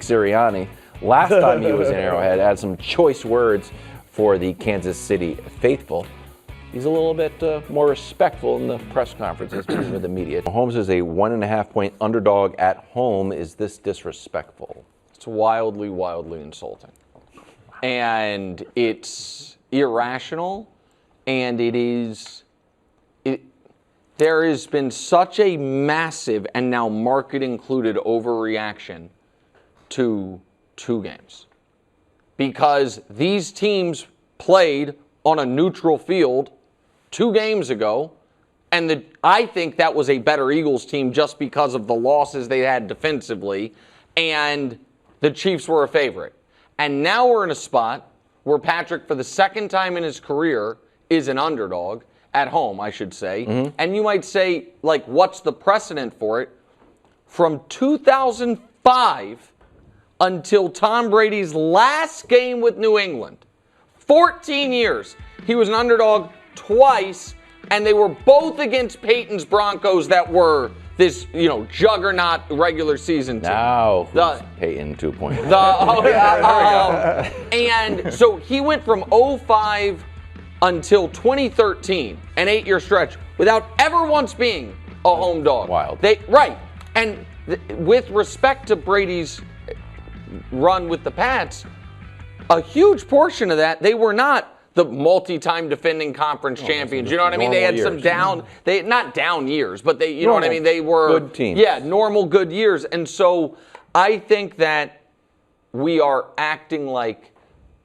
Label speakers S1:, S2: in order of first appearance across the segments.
S1: Sirianni, last time he was in Arrowhead, had some choice words for the Kansas City faithful. He's a little bit more respectful in the press conferences with the media. Mahomes is a 1.5-point underdog at home. Is this disrespectful?
S2: It's wildly, wildly insulting. And it's irrational, and there has been such a massive, and now market included, overreaction to 2 games. Because these teams played on a neutral field 2 games ago, and I think that was a better Eagles team just because of the losses they had defensively, and the Chiefs were a favorite. And now we're in a spot where Patrick, for the second time in his career, is an underdog, at home, I should say. Mm-hmm. And you might say, like, what's the precedent for it? From 2005 until Tom Brady's last game with New England, 14 years, he was an underdog twice, and they were both against Peyton's Broncos that were this, juggernaut regular season team.
S1: Now, Peyton 2.0.
S2: And so he went from 2005 until 2013, an 8-year stretch, without ever once being a home dog.
S1: Wild.
S2: Right. And with respect to Brady's run with the Pats, a huge portion of that, they were not the multi-time defending conference champions. You know what I mean? They had some not down years, but they, you know what I mean? They were
S1: good teams.
S2: Yeah, normal good years. And so I think that we are acting like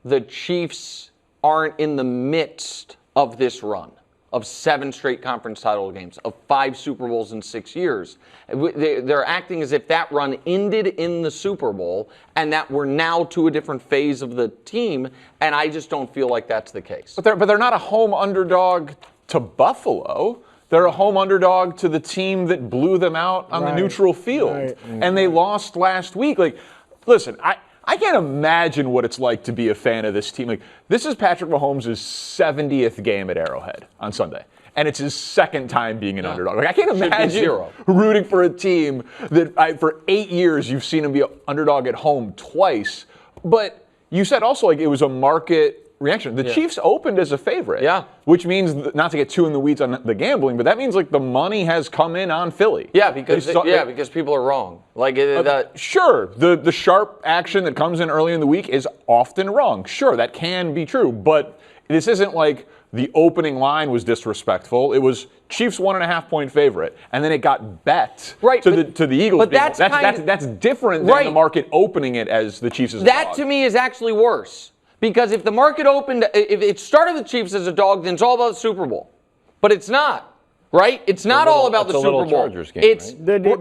S2: the Chiefs aren't in the midst of this run of 7 straight conference title games, of 5 Super Bowls in 6 years. They're acting as if that run ended in the Super Bowl and that we're now to a different phase of the team, and I just don't feel like that's the case.
S3: But they're not a home underdog to Buffalo. They're a home underdog to the team that blew them out on the neutral field. And they lost last week. Like, listen, I can't imagine what it's like to be a fan of this team. Like, this is Patrick Mahomes' 70th game at Arrowhead on Sunday, and it's his 2nd time being an underdog. Like, I can't imagine rooting for a team that for 8 years you've seen him be an underdog at home twice. But you said also, like, it was a market reaction. The Chiefs opened as a favorite, which means, not to get too in the weeds on the gambling, but that means, like, the money has come in on Philly.
S2: Yeah, because people are wrong. Like,
S3: sure, the sharp action that comes in early in the week is often wrong. Sure, that can be true, but this isn't like the opening line was disrespectful. It was Chiefs 1.5-point favorite, and then it got bet to the Eagles.
S2: But
S3: that's different than the market opening it as the Chiefs as a
S2: dog.
S3: That
S2: to me is actually worse. Because if the market opened, if it started the Chiefs as a dog, then it's all about the Super Bowl. But it's not, right? It's not all about the Super Bowl.
S1: It's a little Chargers game,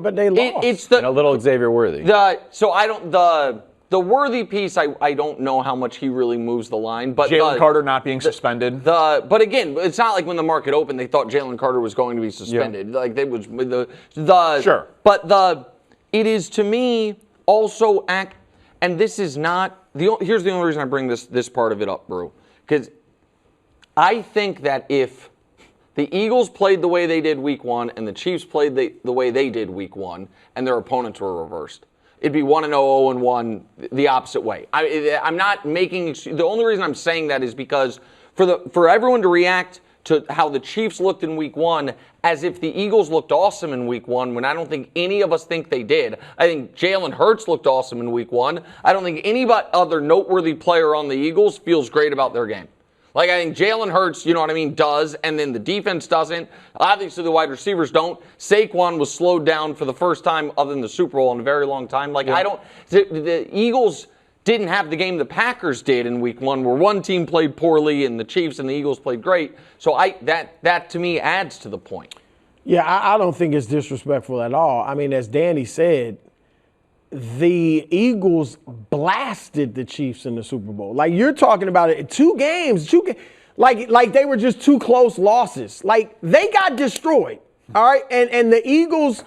S4: but they lost.
S1: And a little Xavier Worthy.
S2: The Worthy piece, I don't know how much he really moves the line. But
S3: Jalen Carter not being suspended.
S2: But again, it's not like when the market opened, they thought Jalen Carter was going to be suspended. Like they was
S3: Sure.
S2: But it is to me also and this is not. Here's the only reason I bring this part of it up, Brew. Because I think that if the Eagles played the way they did week 1 and the Chiefs played the way they did week 1 and their opponents were reversed, it'd be 1-0, 0-1, the opposite way. I'm not making – the only reason I'm saying that is because for everyone to react to how the Chiefs looked in week 1 as if the Eagles looked awesome in week 1 when I don't think any of us think they did. I think Jalen Hurts looked awesome in week 1. I don't think any other noteworthy player on the Eagles feels great about their game. Like, I think Jalen Hurts, you know what I mean, does, and then the defense doesn't. Obviously, the wide receivers don't. Saquon was slowed down for the first time other than the Super Bowl in a very long time. Like, the Eagles didn't have the game the Packers did in week 1 where one team played poorly and the Chiefs and the Eagles played great. So that to me adds to the point.
S4: Yeah, I don't think it's disrespectful at all. I mean, as Danny said, the Eagles blasted the Chiefs in the Super Bowl. Like, you're talking about it, 2 games, like they were just 2 close losses. Like, they got destroyed, all right? And the Eagles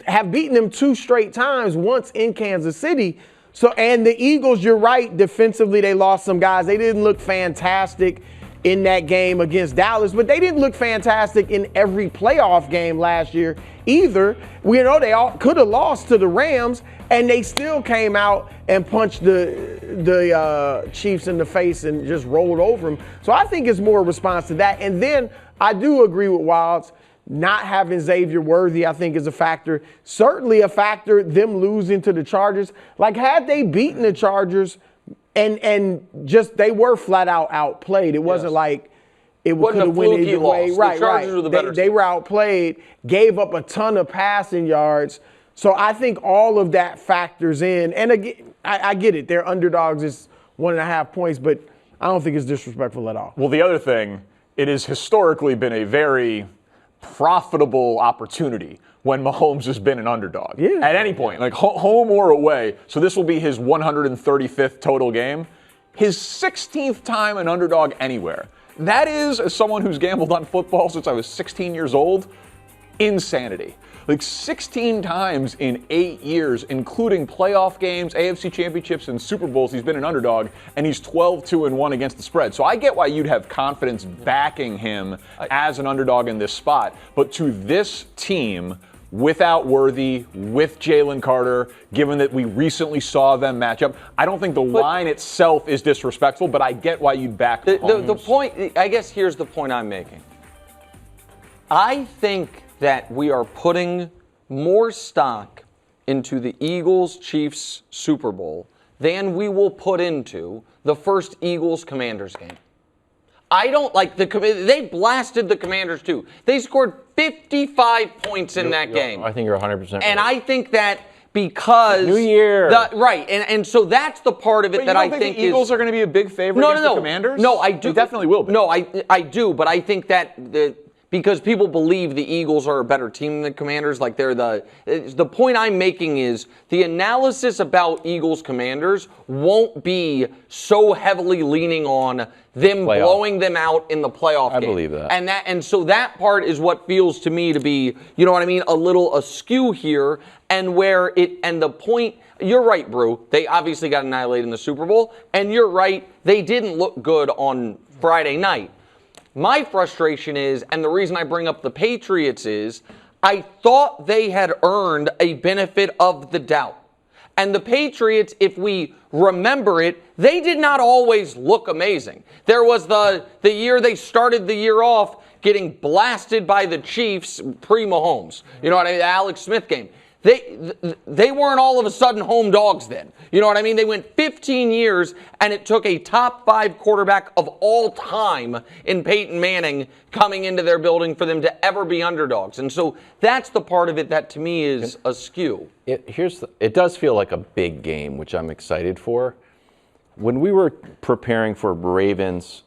S4: have beaten them 2 straight times, once in Kansas City. So, and the Eagles, you're right, defensively they lost some guys. They didn't look fantastic. in that game against Dallas, but they didn't look fantastic in every playoff game last year either. We know they all could have lost to the Rams, and they still came out and punched the Chiefs in the face and just rolled over them. So I think it's more a response to that. And then I do agree with Wildes. Not having Xavier Worthy, I think, is a factor. Certainly a factor, them losing to the Chargers. Like, had they beaten the Chargers and just they were flat out outplayed. It wasn't like it could have went either way. Right,
S2: the Chargers were the better
S4: they were outplayed, gave up a ton of passing yards. So I think all of that factors in. And again, I get it. They're underdogs. It's 1.5 points, but I don't think it's disrespectful at all.
S3: Well, the other thing, it has historically been a very profitable opportunity when Mahomes has been an underdog at any point, like home or away. So this will be his 135th total game, his 16th time an underdog anywhere. That is, as someone who's gambled on football since I was 16 years old, insanity. Like 16 times in 8 years, including playoff games, AFC championships, and Super Bowls, he's been an underdog, and he's 12-2-1 against the spread. So I get why you'd have confidence backing him as an underdog in this spot. But to this team, without Worthy, with Jalen Carter, given that we recently saw them match up, I don't think the line itself is disrespectful, but I get why you'd back
S2: the point, I guess here's the point I'm making. I think that we are putting more stock into the Eagles-Chiefs Super Bowl than we will put into the first Eagles-Commanders game. I don't like they blasted the Commanders too. They scored 55 points in that game.
S1: I think you're 100% right.
S2: And I think that because
S1: New Year.
S2: Right, and so that's the part of it that I think
S3: the Eagles are going to be a big favorite against the Commanders?
S2: No, I do.
S3: They definitely will be.
S2: No, I do, but I think that because people believe the Eagles are a better team than the Commanders, like they're the point I'm making is the analysis about Eagles-Commanders won't be so heavily leaning on them blowing them out in the playoff game.
S1: I believe that.
S2: And so that part is what feels to me to be, you know what I mean, a little askew here, and the point, you're right, Brew, they obviously got annihilated in the Super Bowl, and you're right, they didn't look good on Friday night. My frustration is, and the reason I bring up the Patriots is, I thought they had earned a benefit of the doubt. And the Patriots, if we remember it, they did not always look amazing. There was the year they started the year off getting blasted by the Chiefs pre-Mahomes. You know what I mean? The Alex Smith game. They weren't all of a sudden home dogs then. You know what I mean? They went 15 years, and it took a top 5 quarterback of all time in Peyton Manning coming into their building for them to ever be underdogs. And so that's the part of it that to me is askew.
S1: It does feel like a big game, which I'm excited for. When we were preparing for Ravens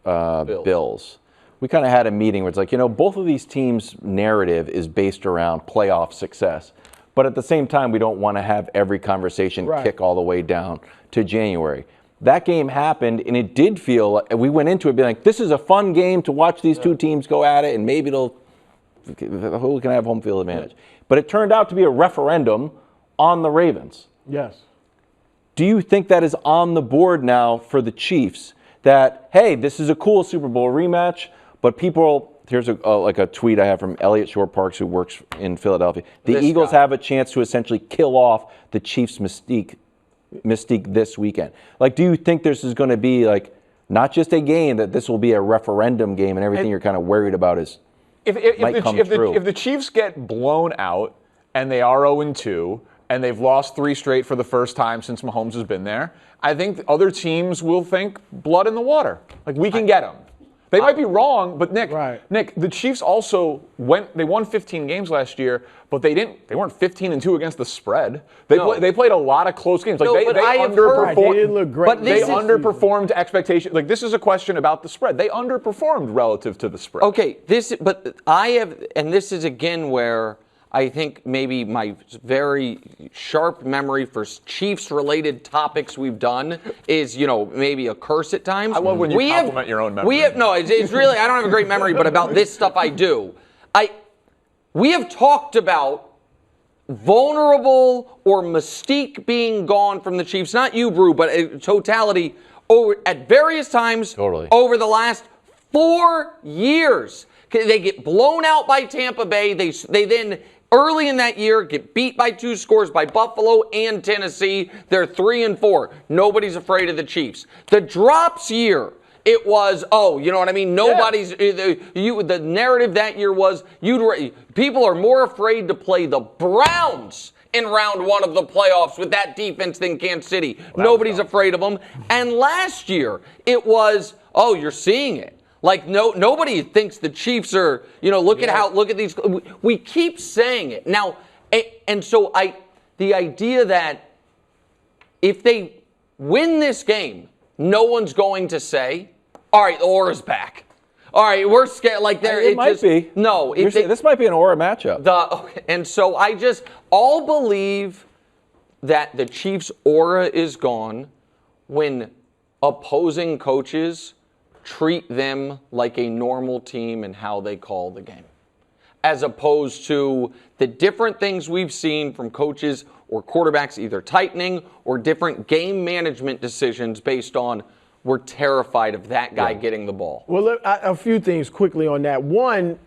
S1: Bills, we kind of had a meeting where it's like, both of these teams' narrative is based around playoff success. But at the same time, we don't want to have every conversation kick all the way down to January. That game happened, and it did feel like we went into it being like, this is a fun game to watch these two teams go at it, and maybe who can have home field advantage. But it turned out to be a referendum on the Ravens.
S4: Yes.
S1: Do you think that is on the board now for the Chiefs? That, hey, this is a cool Super Bowl rematch, but here's a tweet I have from Elliot Shore Parks, who works in Philadelphia. The Eagles have a chance to essentially kill off the Chiefs' mystique this weekend. Like, do you think this is going to be not just a game, that this will be a referendum game, and everything you're kind of worried about might come true?
S3: If the Chiefs get blown out and they are 0-2 and they've lost 3 straight for the first time since Mahomes has been there, I think other teams will think blood in the water. Like, we can get them. They might be wrong, but Nick, the Chiefs also won 15 games last year, but they weren't 15-2 against the spread. They played a lot of close games. Like they underperformed.
S4: They didn't look great.
S3: But they underperformed expectations. Like, this is a question about the spread. They underperformed relative to the spread.
S2: Okay, this is again where I think maybe my very sharp memory for Chiefs-related topics we've done is, maybe a curse at times.
S3: I love when you compliment your own memory.
S2: It's really, I don't have a great memory, but about this stuff I do. We have talked about vulnerable or mystique being gone from the Chiefs. Not you, Brew, but totality at various times over the last 4 years. They get blown out by Tampa Bay. They then, early in that year, get beat by 2 scores by Buffalo and Tennessee. They're 3-4. Nobody's afraid of the Chiefs. The drops year, it was, you know what I mean? Nobody's, the narrative that year was, people are more afraid to play the Browns in round 1 of the playoffs with that defense than Kansas City. Nobody's afraid of them. And last year, it was, you're seeing it. Like, nobody thinks the Chiefs are, look at these. We keep saying it. Now, and so the idea that if they win this game, no one's going to say, all right, the Aura's back. All right, we're scared. Like,
S1: it might be.
S2: No.
S1: This might be an Aura matchup.
S2: And so I just all believe that the Chiefs' aura is gone when opposing coaches treat them like a normal team and how they call the game, as opposed to the different things we've seen from coaches or quarterbacks either tightening or different game management decisions based on we're terrified of that guy getting the ball.
S4: Well, look, a few things quickly on that. One,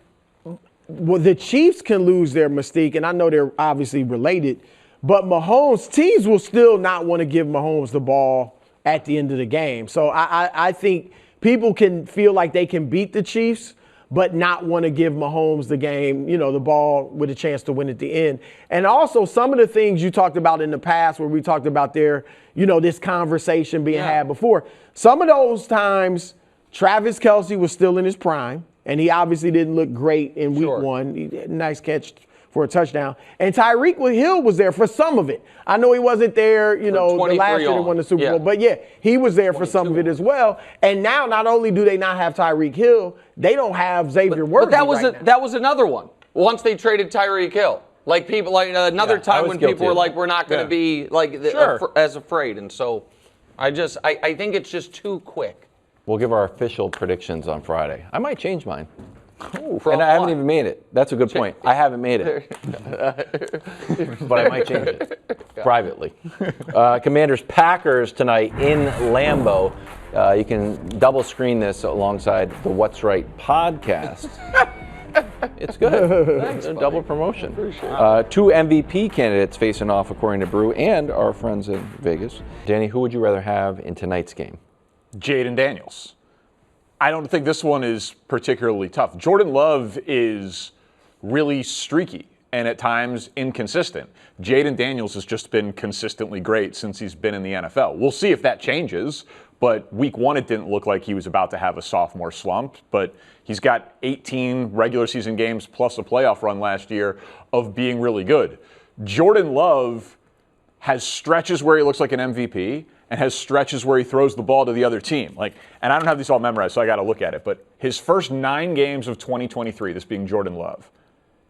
S4: the Chiefs can lose their mystique, and I know they're obviously related, but Mahomes, teams will still not want to give Mahomes the ball at the end of the game. So I think people can feel like they can beat the Chiefs, but not want to give Mahomes the game, the ball with a chance to win at the end. And also some of the things you talked about in the past where we talked about this conversation being had before. Some of those times, Travis Kelce was still in his prime, and he obviously didn't look great in week 1. He had a nice catch for a touchdown. And Tyreek Hill was there for some of it. I know he wasn't there, the last year they won the Super Bowl. But, he was there for some of it as well. And now not only do they not have Tyreek Hill, they don't have Xavier Worthy
S2: But that was another one. Once they traded Tyreek Hill. Like people, another time when people were like, we're not going to be as afraid. And so I think it's just too quick.
S1: We'll give our official predictions on Friday. I might change mine.
S2: And
S1: I haven't even made it. That's a good point. I haven't made it. But I might change it privately. Commanders-Packers tonight in Lambeau. You can double screen this alongside the What's Right podcast. It's good. Thanks, double promotion. 2 MVP candidates facing off according to Brew and our friends in Vegas. Danny, who would you rather have in tonight's game?
S3: Jayden Daniels. I don't think this one is particularly tough. Jordan Love is really streaky and at times inconsistent. Jayden Daniels has just been consistently great since he's been in the NFL. We'll see if that changes, but week 1 it didn't look like he was about to have a sophomore slump, but he's got 18 regular season games plus a playoff run last year of being really good. Jordan Love has stretches where he looks like an MVP and has stretches where he throws the ball to the other team. And I don't have these all memorized, so I got to look at it. But his first 9 games of 2023, this being Jordan Love,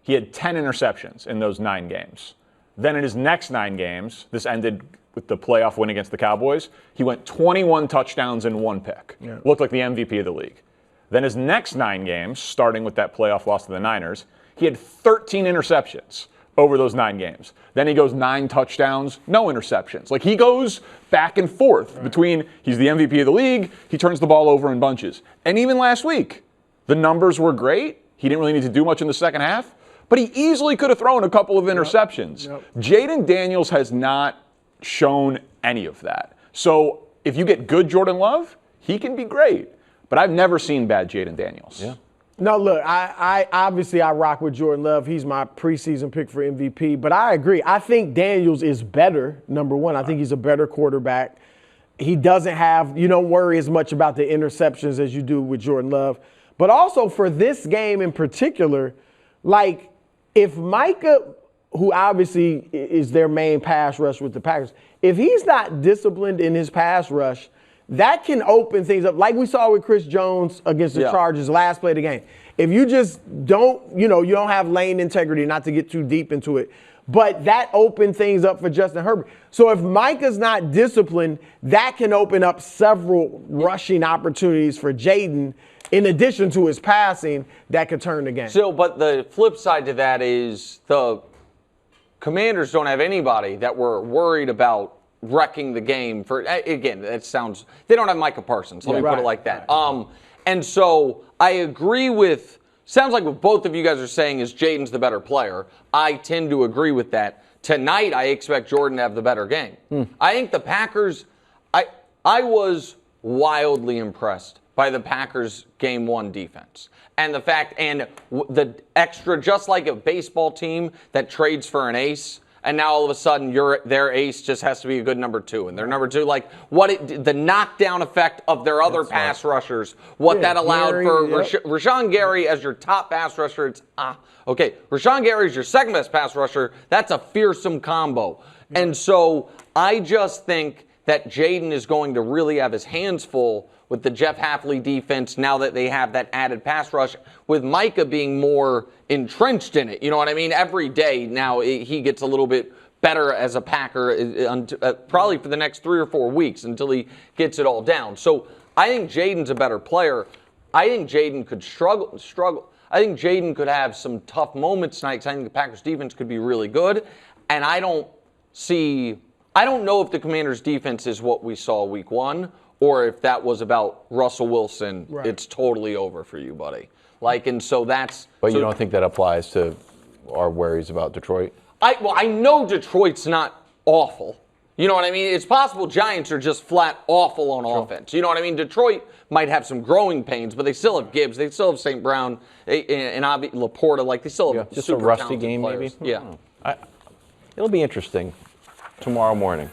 S3: he had 10 interceptions in those 9 games. Then in his next 9 games, this ended with the playoff win against the Cowboys, he went 21 touchdowns and 1 pick. Yeah. Looked like the MVP of the league. Then his next 9 games, starting with that playoff loss to the Niners, he had 13 interceptions over those 9 games. Then he goes 9 touchdowns, no interceptions. He goes back and forth between he's the MVP of the league, he turns the ball over in bunches. And even last week, the numbers were great. He didn't really need to do much in the second half, but he easily could have thrown a couple of interceptions. Jayden Daniels has not shown any of that. So if you get good Jordan Love, he can be great. But I've never seen bad Jayden Daniels.
S1: Yeah.
S4: No, look, I obviously rock with Jordan Love. He's my preseason pick for MVP. But I agree. I think Daniels is better, number one. I think he's a better quarterback. He doesn't have, you don't worry as much about the interceptions as you do with Jordan Love. But also for this game in particular, if Micah, who obviously is their main pass rush with the Packers, if he's not disciplined in his pass rush, that can open things up, like we saw with Chris Jones against the Chargers last play of the game. If you just don't, you don't have lane integrity, not to get too deep into it, but that opened things up for Justin Herbert. So if Micah's not disciplined, that can open up several rushing opportunities for Jayden, in addition to his passing, that could turn the game.
S2: So, but the flip side to that is the Commanders don't have anybody that we're worried about wrecking the game for. Again, that sounds. They don't have Micah Parsons. Let me put it like that. And so I agree with, sounds like what both of you guys are saying is Jayden's the better player. I tend to agree with that. Tonight, I expect Jordan to have the better game. I think the Packers, I was wildly impressed by the Packers' Game 1 defense. And the fact, and the extra, just like a baseball team that trades for an ace, and now all of a sudden their ace just has to be a good number 2. And their number 2, like the knockdown effect of their other pass rushers, that allowed for Rashawn Gary as your top pass rusher. It's, okay, Rashawn Gary is your second best pass rusher. That's a fearsome combo. And so I just think that Jayden is going to really have his hands full with the Jeff Hafley defense now that they have that added pass rush, with Micah being more entrenched in it. You know what I mean? Every day now he gets a little bit better as a Packer, probably for the next 3 or 4 weeks until he gets it all down. So I think Jayden's a better player. I think Jayden could struggle. I think Jayden could have some tough moments tonight, because I think the Packers defense could be really good. And I don't know if the Commanders defense is what we saw week 1, or if that was about Russell Wilson. Right. It's totally over for you, buddy. And so that's.
S1: But you don't think that applies to our worries about Detroit?
S2: I know Detroit's not awful. You know what I mean? It's possible Giants are just flat awful on offense. You know what I mean? Detroit might have some growing pains, but they still have Gibbs. They still have St. Brown and Laporta. They still have
S1: just
S2: super
S1: a rusty
S2: talented
S1: game,
S2: players.
S1: maybe.
S2: Yeah.
S1: It'll be interesting tomorrow morning.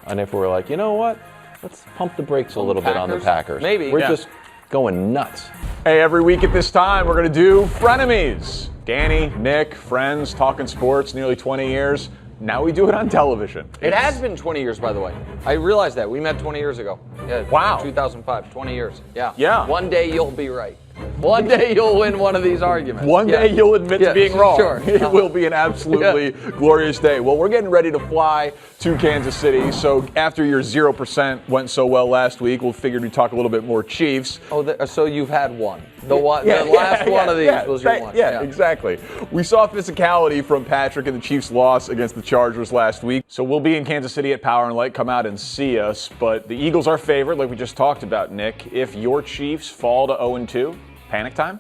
S1: And if we're like, you know what? Let's pump the brakes a little bit on the Packers.
S2: Maybe.
S1: We're just going nuts.
S3: Hey, every week at this time, we're going to do Frenemies. Danny, Nick, friends, talking sports, nearly 20 years. Now we do it on television.
S2: It has been 20 years, by the way. I realized that. We met 20 years ago. Yeah,
S3: wow.
S2: 2005, 20 years. Yeah.
S3: Yeah.
S2: One day you'll be right. One day you'll win one of these arguments.
S3: One day you'll admit to being wrong.
S2: Sure.
S3: It will be an absolutely glorious day. Well, we're getting ready to fly to Kansas City. So after your 0% went so well last week, we figured we'd talk a little bit more Chiefs.
S2: Oh, so you've had one. The last one of these was your one.
S3: Yeah, exactly. We saw physicality from Patrick in the Chiefs' loss against the Chargers last week. So we'll be in Kansas City at Power and Light. Come out and see us. But the Eagles are favored, like we just talked about, Nick. If your Chiefs fall to 0-2, panic time?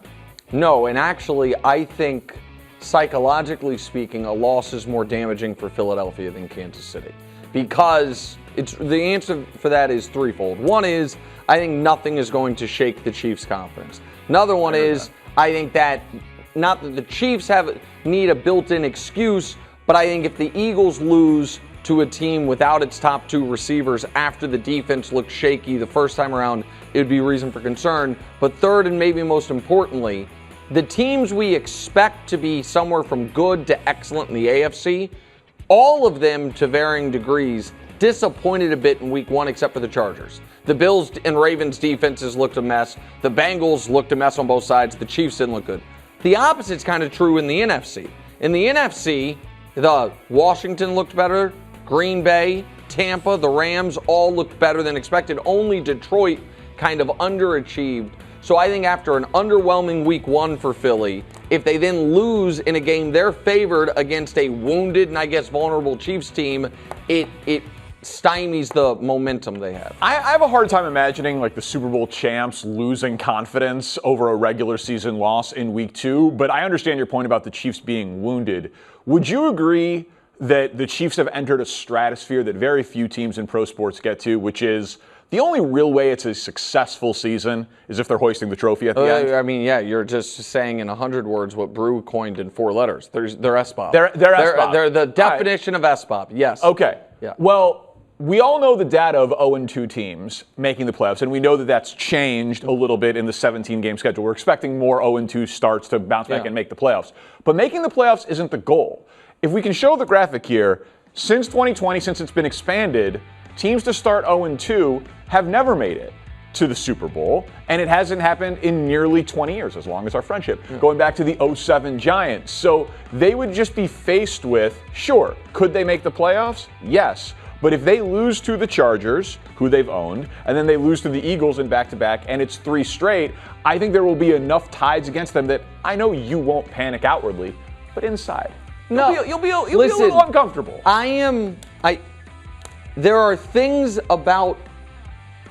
S2: No, and actually, I think, psychologically speaking, a loss is more damaging for Philadelphia than Kansas City. Because the answer for that is threefold. One is, I think nothing is going to shake the Chiefs' confidence. Another one is, I think that, not that the Chiefs need a built-in excuse, but I think if the Eagles lose to a team without its top 2 receivers after the defense looked shaky the first time around, it would be reason for concern. But third, and maybe most importantly, the teams we expect to be somewhere from good to excellent in the AFC, all of them to varying degrees disappointed a bit in week 1 except for the Chargers. The Bills and Ravens defenses looked a mess. The Bengals looked a mess on both sides. The Chiefs didn't look good. The opposite's kind of true in the NFC. In the NFC, the Washington looked better. Green Bay, Tampa, the Rams all looked better than expected. Only Detroit kind of underachieved. So I think after an underwhelming week 1 for Philly, if they then lose in a game they're favored against a wounded and I guess vulnerable Chiefs team, it stymies the momentum they have.
S3: I have a hard time imagining the Super Bowl champs losing confidence over a regular season loss in week 2, but I understand your point about the Chiefs being wounded. Would you agree that the Chiefs have entered a stratosphere that very few teams in pro sports get to, which is the only real way it's a successful season is if they're hoisting the trophy at the end?
S2: I mean, yeah, you're just saying in 100 words what Brew coined in 4 letters. They're SBOB.
S3: They're SBOB.
S2: They're the definition of SBOB, yes.
S3: Okay.
S2: Yeah.
S3: Well, we all know the data of 0-2 teams making the playoffs, and we know that that's changed a little bit in the 17-game schedule. We're expecting more 0-2 starts to bounce back and make the playoffs. But making the playoffs isn't the goal. If we can show the graphic here, since 2020, since it's been expanded, teams to start 0-2 have never made it to the Super Bowl, and it hasn't happened in nearly 20 years, as long as our friendship, going back to the 07 Giants. So they would just be faced with, sure, could they make the playoffs? Yes. But if they lose to the Chargers, who they've owned, and then they lose to the Eagles in back-to-back, and it's 3 straight, I think there will be enough tides against them that I know you won't panic outwardly, but inside. You'll be a little uncomfortable.
S2: There are things about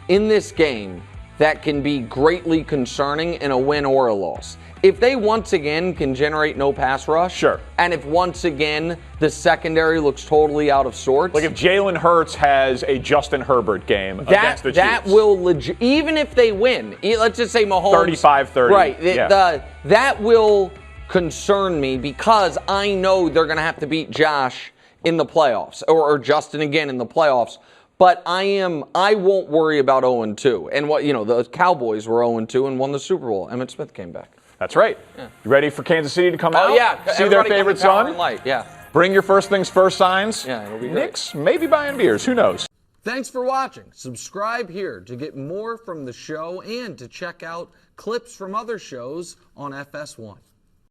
S2: in this game that can be greatly concerning in a win or a loss. If they once again can generate no pass rush,
S3: sure,
S2: and if once again the secondary looks totally out of sorts,
S3: like if Jalen Hurts has a Justin Herbert game against the Chiefs,
S2: that will even if they win, let's just say Mahomes
S3: 35-30,
S2: right? That will concern me because I know they're going to have to beat Josh in the playoffs or Justin again in the playoffs. But I won't worry about 0-2. And the Cowboys were 0-2 and won the Super Bowl. Emmitt Smith came back.
S3: That's right. Yeah. You ready for Kansas City to come out?
S2: Oh, yeah.
S3: See their favorite son?
S2: Light. Yeah.
S3: Bring your first things first signs.
S2: Yeah, it'll be great.
S3: Knicks, maybe buying beers. Who knows?
S2: Thanks for watching. Subscribe here to get more from the show and to check out clips from other shows on FS1.